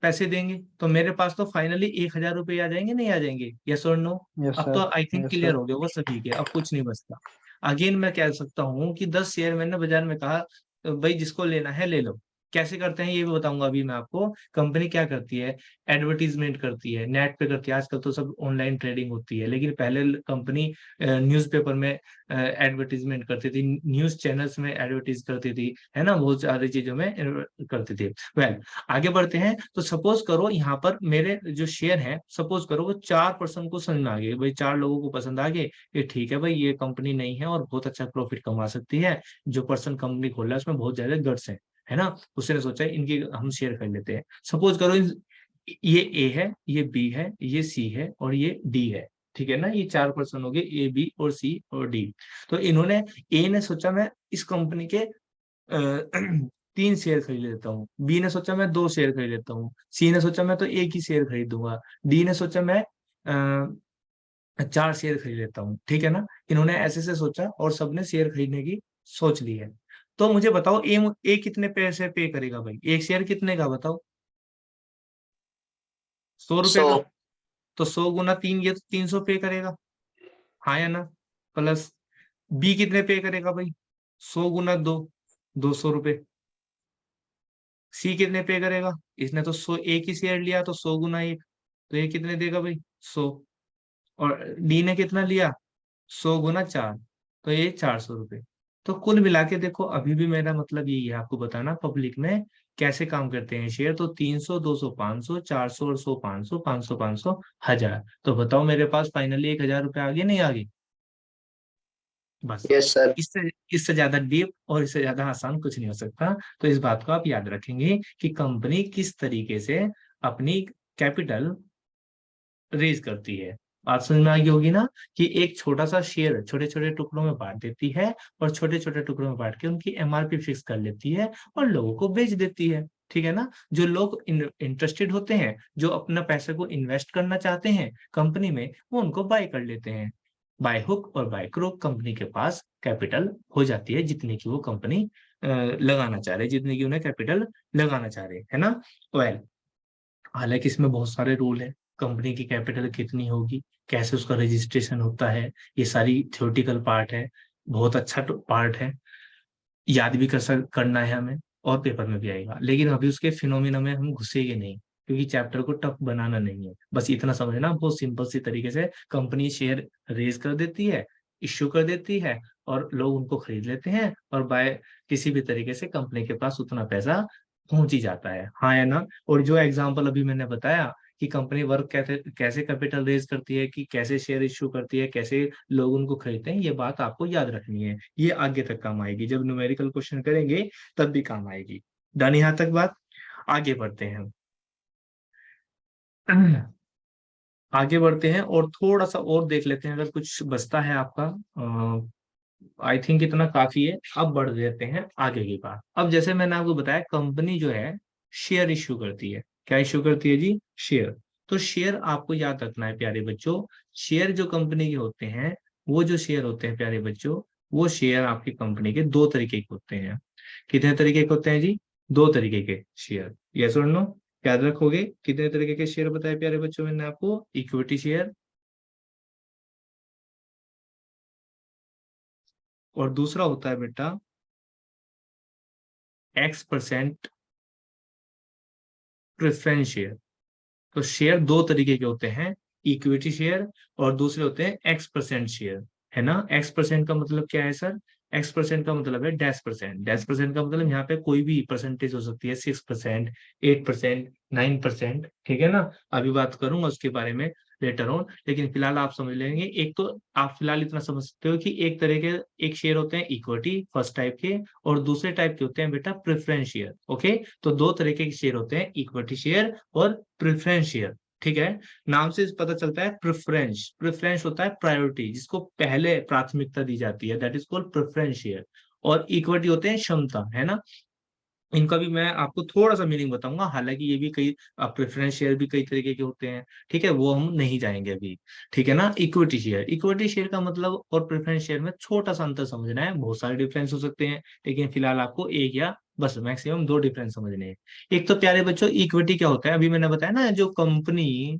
पैसे देंगे, तो मेरे पास तो फाइनली 1,000 रुपये आ जाएंगे, नहीं आ जाएंगे? यस और नो? यस अब सर। तो I think yes clear sir. हो गया वो सभी के, अब कुछ नहीं बचता। अगेन मैं कह सकता हूँ कि 10 शेयर मैंने बाजार में कहा, भाई जिसको लेना है ले लो। कैसे करते हैं ये भी बताऊंगा अभी मैं आपको। कंपनी क्या करती है, एडवर्टीजमेंट करती है, नेट पे करती है, आजकल तो सब ऑनलाइन ट्रेडिंग होती है, लेकिन पहले कंपनी न्यूज़पेपर में एडवर्टीजमेंट करती थी, न्यूज चैनल्स में एडवर्टीज करती थी, है ना, बहुत सारी चीजों में करती थी। वेल, आगे बढ़ते हैं। तो सपोज करो यहाँ पर मेरे जो शेयर हैं, सपोज करो वो 4 पर्सन को समझ में आ गए, भाई 4 लोगों को पसंद आ गए, ये ठीक है भाई, ये कंपनी नहीं है और बहुत अच्छा प्रॉफिट कमा सकती है, जो पर्सन कंपनी खोल रहा है उसमें बहुत ज्यादा गट्स है ना, उसने सोचा इनकी हम शेयर कर लेते हैं। सपोज करो ये ए है, ये बी है, ये सी है और ये डी है। ठीक है ना? ये 4 पर्सन हो गए, ए बी और सी और डी। तो इन्होंने, ए ने सोचा मैं इस कंपनी के 3 शेयर खरीद लेता हूँ, बी ने सोचा मैं 2 शेयर खरीद लेता हूँ, सी ने सोचा मैं तो एक ही शेयर खरीदूंगा, डी ने सोचा मैं 4 शेयर खरीद लेता हूँ। ठीक है ना, इन्होंने ऐसे से सोचा और सबने शेयर खरीदने की सोच ली है। तो मुझे बताओ ए कितने पैसे पे करेगा भाई, एक शेयर कितने का बताओ, 100 रुपए सौ। का। तो 100 गुना 3, ये तो 300 पे करेगा, हाँ या ना। प्लस बी कितने पे करेगा भाई, 100 गुना 2, 200 रुपए। सी कितने पे करेगा, इसने तो 100 एक ही शेयर लिया, तो 100 गुना 1, तो ये कितने देगा भाई, 100। और डी ने कितना लिया, 100 गुना 4, तो ये 400 रुपए। तो कुल मिला के देखो, अभी भी मेरा मतलब यही है आपको बताना पब्लिक में कैसे काम करते हैं शेयर। तो 300, 200, 500, 400 और 100, 500, 500, 500, 1000। तो बताओ मेरे पास फाइनली 1000 रुपए आ गए नहीं आ गए। बस, यस सर। इससे इससे ज्यादा डीप और इससे ज्यादा आसान कुछ नहीं हो सकता। तो इस बात को आप याद रखेंगे कि कंपनी किस तरीके से अपनी कैपिटल रेज करती है। बात समझ में आ गई होगी ना, कि एक छोटा सा शेयर छोटे छोटे टुकड़ों में बांट देती है, और छोटे छोटे टुकड़ों में बांट के उनकी एमआरपी फिक्स कर लेती है और लोगों को बेच देती है। ठीक है ना, जो लोग इंटरेस्टेड होते हैं, जो अपना पैसे को इन्वेस्ट करना चाहते हैं कंपनी में, वो उनको बाय कर लेते हैं। बाय हुक और बाय क्रोक कंपनी के पास कैपिटल हो जाती है जितनी की वो कंपनी लगाना चाह रहे, जितनी की उन्हें कैपिटल लगाना चाह रहे, है ना। वेल, हालांकि इसमें बहुत सारे रूल है, कंपनी की कैपिटल कितनी होगी, कैसे उसका रजिस्ट्रेशन होता है, ये सारी थ्योरेटिकल पार्ट है, बहुत अच्छा पार्ट है, याद भी करना है हमें, और पेपर में भी आएगा। लेकिन अभी उसके फिनोमिना में हम घुसेंगे नहीं, क्योंकि चैप्टर को टफ बनाना नहीं है। बस इतना समझना, बहुत सिंपल सी तरीके से कंपनी शेयर रेज कर देती है, इश्यू कर देती है, और लोग उनको खरीद लेते हैं, और बाय किसी भी तरीके से कंपनी के पास उतना पैसा पहुंच ही जाता है, हाँ या ना। और जो एग्जांपल अभी मैंने बताया कि कंपनी वर्क कैसे कैसे कैपिटल रेज करती है, कि कैसे शेयर इश्यू करती है, कैसे लोग उनको खरीदते हैं, ये बात आपको याद रखनी है। ये आगे तक काम आएगी, जब न्यूमेरिकल क्वेश्चन करेंगे तब भी काम आएगी। डन यहाँ तक बात, आगे बढ़ते हैं हम। आगे बढ़ते हैं और थोड़ा सा और देख लेते हैं, अगर कुछ बचता है आपका। आई थिंक इतना काफी है, अब बढ़ देते हैं आगे की बात। अब जैसे मैंने आपको बताया, कंपनी जो है शेयर इश्यू करती है, क्या इश्यू करती है जी, शेयर। तो शेयर आपको याद रखना है प्यारे बच्चों, शेयर जो कंपनी के होते हैं, वो जो शेयर होते हैं प्यारे बच्चों, वो शेयर आपकी कंपनी के दो तरीके के होते हैं। कितने तरीके के होते हैं जी, दो तरीके के शेयर, यस और नो। याद रखोगे, कितने तरीके के शेयर बताए प्यारे बच्चों मैंने आपको, इक्विटी शेयर, और दूसरा होता है बेटा X% प्रेफरेंस शेयर। तो शेयर दो तरीके के होते हैं, इक्विटी शेयर और दूसरे होते हैं X% शेयर, है ना। X% का मतलब क्या है सर, X% का मतलब है डैश परसेंट। डैश परसेंट का मतलब यहाँ पे कोई भी परसेंटेज हो सकती है, 6%, 8%, 9%, ठीक है ना। अभी बात करूंगा उसके बारे में लेटर ऑन, लेकिन फिलहाल आप समझ लेंगे। एक तो आप फिलहाल इतना समझ सकते हो कि एक तरह के एक शेयर होते हैं इक्विटी फर्स्ट टाइप के, और दूसरे टाइप के होते हैं बेटा प्रेफरेंस शेयर। ओके, तो दो तरीके के शेयर होते हैं, इक्विटी शेयर और प्रेफरेंस शेयर। ठीक है, नाम से पता चलता है प्रेफरेंस, प्रेफरेंस होता है प्रायोरिटी, जिसको पहले प्राथमिकता दी जाती है, that is called preference share. और इक्विटी होते हैं क्षमता, है ना। इनका भी मैं आपको थोड़ा सा मीनिंग बताऊंगा, हालांकि ये भी कई प्रेफरेंस शेयर भी कई तरीके के होते हैं, ठीक है, वो हम नहीं जाएंगे अभी। ठीक है ना, इक्विटी शेयर, इक्विटी शेयर का मतलब और प्रेफरेंस शेयर में छोटा सा अंतर समझना है, बहुत सारे डिफरेंस हो सकते हैं, लेकिन फिलहाल आपको एक या बस मैक्सिमम दो डिफरेंस समझने हैं। एक तो प्यारे बच्चों, इक्विटी क्या होता है, अभी मैंने बताया ना, जो कंपनी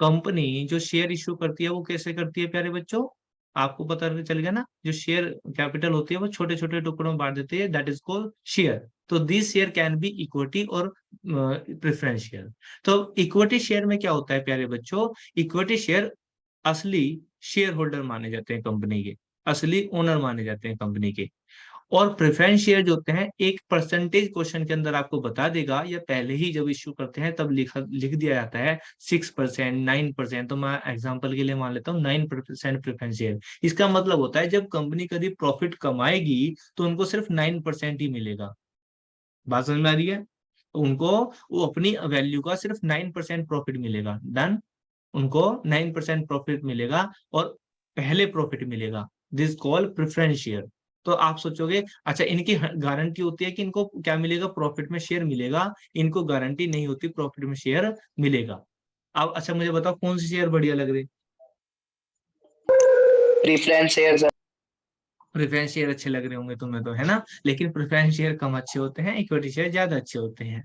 कंपनी जो शेयर इश्यू करती है वो कैसे करती है प्यारे बच्चों, आपको पता चल गया ना। जो शेयर कैपिटल होती है वो छोटे छोटे टुकड़ों में बांट देती है, दैट इज कॉल्ड शेयर। तो this share can be equity और प्रेफरेंस शेयर। तो इक्विटी शेयर में क्या होता है प्यारे बच्चों, इक्विटी शेयर असली शेयर होल्डर माने जाते हैं कंपनी के, असली ओनर माने जाते हैं कंपनी के। और प्रेफरेंस शेयर जो होते हैं, एक परसेंटेज क्वेश्चन के अंदर आपको बता देगा, या पहले ही जब इश्यू करते हैं तब लिख दिया जाता है 6%, 9%। तो मैं एग्जांपल के लिए मान लेता हूँ 9% प्रेफरेंस शेयर। इसका मतलब होता है जब कंपनी कभी प्रॉफिट कमाएगी तो उनको सिर्फ 9% ही मिलेगा। बात समझ में आ रही है, उनको वो अपनी वैल्यू का सिर्फ 9% प्रॉफिट मिलेगा, डन। उनको 9% प्रॉफिट मिलेगा और पहले प्रॉफिट मिलेगा, दिस कॉल प्रेफरेंस शेयर। तो आप सोचोगे अच्छा इनकी गारंटी होती है कि इनको क्या मिलेगा, प्रॉफिट में शेयर मिलेगा, इनको गारंटी नहीं होती प्रॉफिट में शेयर मिलेगा। अब अच्छा मुझे बताओ कौन सी शेयर बढ़िया लग रही? Preference share sir. Preference share अच्छे लग रहे होंगे तुम्हें तो, है ना? लेकिन प्रेफरेंस शेयर कम अच्छे होते हैं, इक्विटी शेयर ज्यादा अच्छे होते हैं।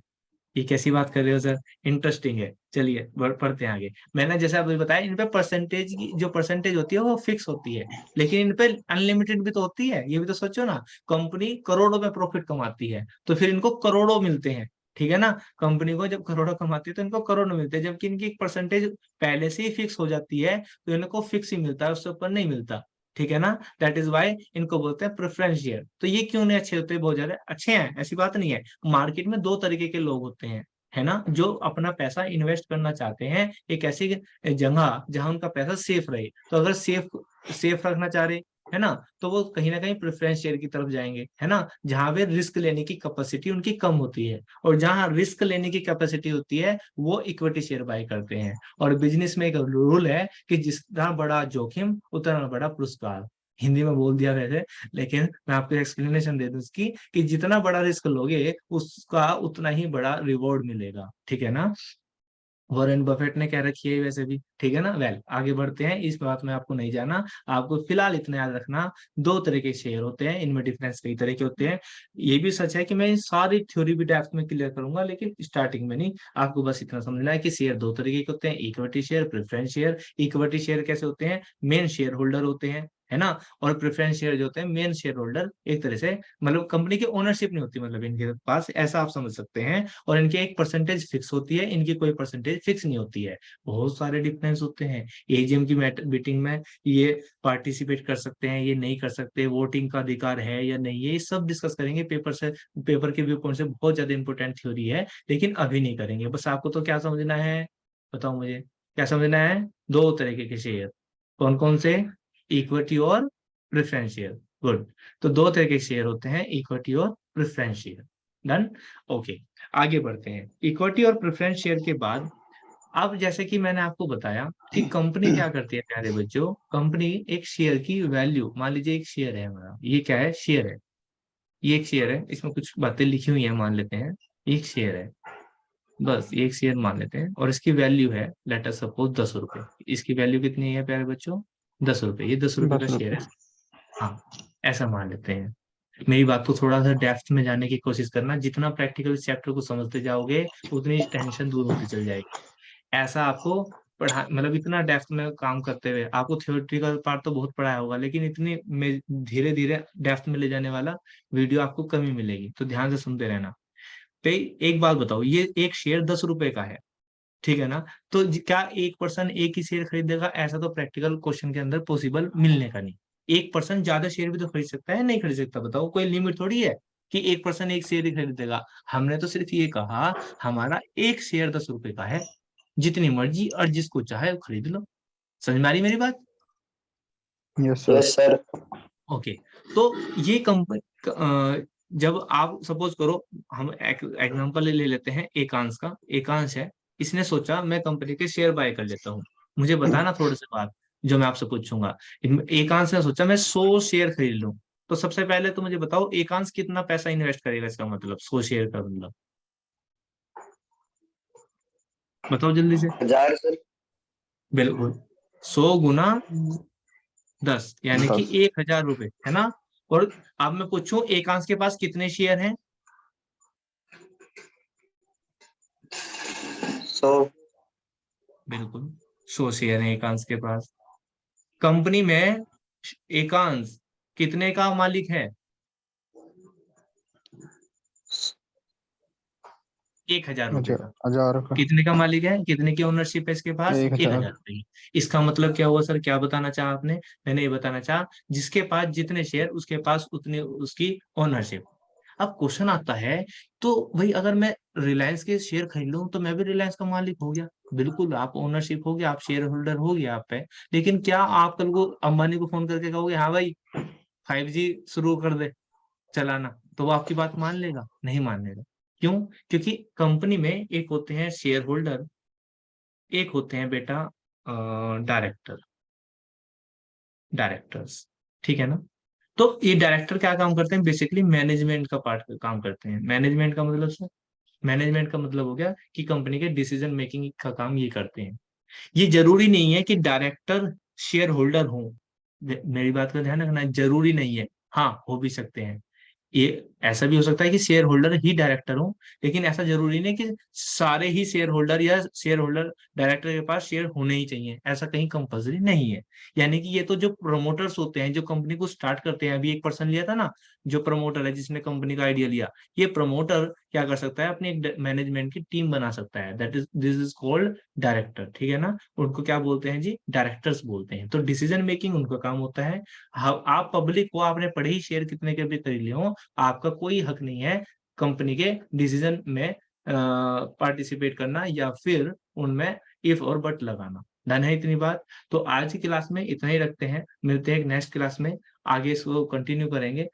ये कैसी बात कर रहे हो सर? इंटरेस्टिंग है। चलिए पढ़ते हैं आगे। मैंने जैसे आपको बताया इन पे परसेंटेज की जो परसेंटेज होती है वो फिक्स होती है, लेकिन इन पे अनलिमिटेड भी तो होती है। ये भी तो सोचो ना, कंपनी करोड़ों में प्रॉफिट कमाती है तो फिर इनको करोड़ों मिलते हैं, ठीक है ना? कंपनी को जब करोड़ों कमाती है तो इनको करोड़ों मिलते हैं, जबकि इनकी एक परसेंटेज पहले से ही फिक्स हो जाती है तो इनको फिक्स ही मिलता है, उससे ऊपर नहीं मिलता। ठीक है ना? दैट इज वाई इनको बोलते हैं प्रेफरेंस शेयर। तो ये क्यों नहीं अच्छे होते? बहुत ज्यादा अच्छे हैं, ऐसी बात नहीं है। मार्केट में दो तरीके के लोग होते हैं, है ना, जो अपना पैसा इन्वेस्ट करना चाहते हैं एक ऐसी जगह जहां उनका पैसा सेफ रहे। तो अगर सेफ सेफ रखना चाह रहे, है ना, तो वो कहीं ना कहीं प्रेफरेंस शेयर की तरफ जाएंगे, है ना, जहां पे रिस्क लेने की कैपेसिटी उनकी कम होती है। और जहां रिस्क लेने की कैपेसिटी होती है वो इक्विटी शेयर बाय करते हैं। और बिजनेस में एक रूल है कि जितना बड़ा जोखिम उतना बड़ा पुरस्कार। हिंदी में बोल दिया वैसे, लेकिन मैं आपको एक्सप्लेनेशन दे दूं इसकी, कि जितना बड़ा रिस्क लोगे उसका उतना ही बड़ा रिवॉर्ड मिलेगा। ठीक है ना? वॉरेन बफेट ने कह रखी है वैसे भी, ठीक है ना? आगे बढ़ते हैं, इस बात में आपको नहीं जाना। आपको फिलहाल इतना याद रखना, दो तरह के शेयर होते हैं, इनमें डिफरेंस कई तरह के होते हैं। ये भी सच है कि मैं सारी थ्योरी भी डेप्थ में क्लियर करूंगा, लेकिन स्टार्टिंग में नहीं। आपको बस इतना समझना है कि शेयर दो तरीके के होते हैं, equity share, preference share. Equity share कैसे होते हैं? मेन शेयर होल्डर होते हैं, है ना। और प्रेफरेंस शेयर जो होते हैं, मेन शेयर होल्डर एक तरह से मतलब कंपनी की ओनरशिप नहीं होती, मतलब इनके पास, ऐसा आप समझ सकते हैं। और इनकी एक परसेंटेज फिक्स होती है, इनकी कोई परसेंटेज फिक्स नहीं होती है। बहुत सारे डिफरेंस होते हैं। एजीएम की मीटिंग में ये पार्टिसिपेट कर सकते हैं, ये नहीं कर सकते, वोटिंग का अधिकार है या नहीं, ये सब डिस्कस करेंगे पेपर से, पेपर के व्यू पॉइंट से। बहुत ज्यादा इंपॉर्टेंट थ्योरी है, लेकिन अभी नहीं करेंगे। बस आपको तो क्या समझना है, बताओ मुझे क्या समझना है? दो तरीके के शेयर, कौन कौन से? इक्विटी और प्रेफरेंस शेयर। गुड। तो दो तरह के शेयर होते हैं, इक्विटी और प्रेफरेंस शेयर। डन। ओके, आगे बढ़ते हैं। इक्विटी और प्रेफरेंस शेयर के बाद अब जैसे कि मैंने आपको बताया कि कंपनी क्या करती है प्यारे बच्चों, कंपनी एक शेयर की वैल्यू, मान लीजिए एक शेयर है हमारा, ये क्या है? शेयर है। ये एक शेयर है, इसमें कुछ बातें लिखी हुई है, मान लेते हैं एक शेयर है, बस एक शेयर मान लेते हैं, और इसकी वैल्यू है लेट अस सपोज 10 रुपए। इसकी वैल्यू कितनी है प्यारे बच्चों? 10 रुपए। ये 10 रुपए का दस शेयर रुपये। है। हाँ, ऐसा मान लेते हैं। मेरी बात को थोड़ा सा डेप्थ में जाने की कोशिश करना, जितना प्रैक्टिकल चैप्टर को समझते जाओगे उतनी टेंशन दूर होती चल जाएगी। ऐसा आपको पढ़ा, मतलब इतना डेप्थ में काम करते हुए आपको थियोरेटिकल पार्ट तो बहुत पढ़ाया होगा, लेकिन इतनी में धीरे धीरे डेप्थ में ले जाने वाला वीडियो आपको कमी मिलेगी, तो ध्यान से सुनते रहना। तो एक बात बताओ, ये एक शेयर 10 रुपए का है, ठीक है ना? तो क्या एक पर्सन एक ही शेयर खरीदेगा? ऐसा तो प्रैक्टिकल क्वेश्चन के अंदर पॉसिबल मिलने का नहीं। एक पर्सन ज्यादा शेयर भी तो खरीद सकता है, नहीं खरीद सकता? बताओ, कोई लिमिट थोड़ी है कि एक पर्सन एक शेयर ही खरीदेगा। हमने तो सिर्फ ये कहा हमारा एक शेयर 10 रुपए का है, जितनी मर्जी और जिसको चाहे वो खरीद लो। समझ में आ रही मेरी बात? Yes sir. Yes sir. Okay. तो ये कंपनी, जब आप सपोज करो, हम एग्जांपल ले लेते हैं एकांश का। एकांश है, इसने सोचा मैं कंपनी के शेयर बाय कर लेता हूँ। मुझे बताना थोड़े से बात जो मैं आपसे पूछूंगा। एकांश ने सोचा मैं 100 शेयर खरीद लूं। तो सबसे पहले तो मुझे बताओ एकांश कितना पैसा इन्वेस्ट करेगा, इसका मतलब 100 शेयर का मतलब, बताओ जल्दी से। 1000 सर। बिल्कुल, 100 गुना 10 यानी कि 10। 1000 रुपए, है ना? और अब मैं पूछूं एकांश के पास कितने शेयर हैं? 100। बिल्कुल, 100 शेयर है एकांश के पास। कंपनी में एकांश कितने का मालिक है? 1000 रुपए अच्छा, का। 1000 का। कितने का मालिक है? कितने की ओनरशिप है इसके पास? एक एक हजार हजार रुपए की। इसका मतलब क्या हुआ सर? क्या बताना चाहा आपने? मैंने ये बताना चाहा जिसके पास जितने शेयर उसके पास उतनी उसकी ओनरशिप। अब क्वेश्चन आता है, तो भाई अगर मैं रिलायंस के शेयर खरीद लूं तो मैं भी रिलायंस का मालिक हो गया। बिल्कुल, आप ओनरशिप हो गया, आप शेयर होल्डर हो गया आप पे। लेकिन क्या आप कल को अंबानी को फोन करके कहोगे हाँ भाई 5G शुरू कर दे चलाना, तो वो आपकी बात मान लेगा? नहीं मान लेगा। क्यों? क्योंकि कंपनी में एक होते हैं शेयर होल्डर, एक होते हैं बेटा डायरेक्टर, डायरेक्टर्स, ठीक है ना? तो ये डायरेक्टर क्या काम करते हैं, बेसिकली मैनेजमेंट का पार्ट का काम करते हैं। मैनेजमेंट का मतलब सर, मैनेजमेंट का मतलब हो गया कि कंपनी के डिसीजन मेकिंग का काम ये करते हैं। ये जरूरी नहीं है कि डायरेक्टर शेयर होल्डर हो, मेरी बात का ध्यान रखना, जरूरी नहीं है, हाँ हो भी सकते हैं। ये ऐसा भी हो सकता है कि शेयर होल्डर ही डायरेक्टर हो, लेकिन ऐसा जरूरी नहीं कि सारे ही शेयर होल्डर या शेयर होल्डर डायरेक्टर के पास शेयर होने ही चाहिए, ऐसा कहीं कंपल्सरी नहीं है। यानी कि ये तो जो प्रमोटर्स होते हैं, जो कंपनी को स्टार्ट करते हैं, अभी एक पर्सन लिया था ना, जो प्रमोटर है जिसने कंपनी का आइडिया लिया, ये प्रमोटर क्या कर सकता है, अपनी एक मैनेजमेंट की टीम बना सकता है, that is this is called director, ठीक है ना। उनको क्या बोलते हैं जी, डायरेक्टर्स बोलते हैं। तो डिसीजन मेकिंग उनका काम होता है। आप पब्लिक को, आपने पढ़े ही शेयर कितने के भी खरीद लिए हो, आपका कोई हक नहीं है कंपनी के डिसीजन में पार्टिसिपेट करना या फिर उनमें इफ और बट लगाना। डन है इतनी बात। तो आज की क्लास में इतना ही रखते हैं, मिलते हैं नेक्स्ट क्लास में, आगे इसको कंटिन्यू करेंगे।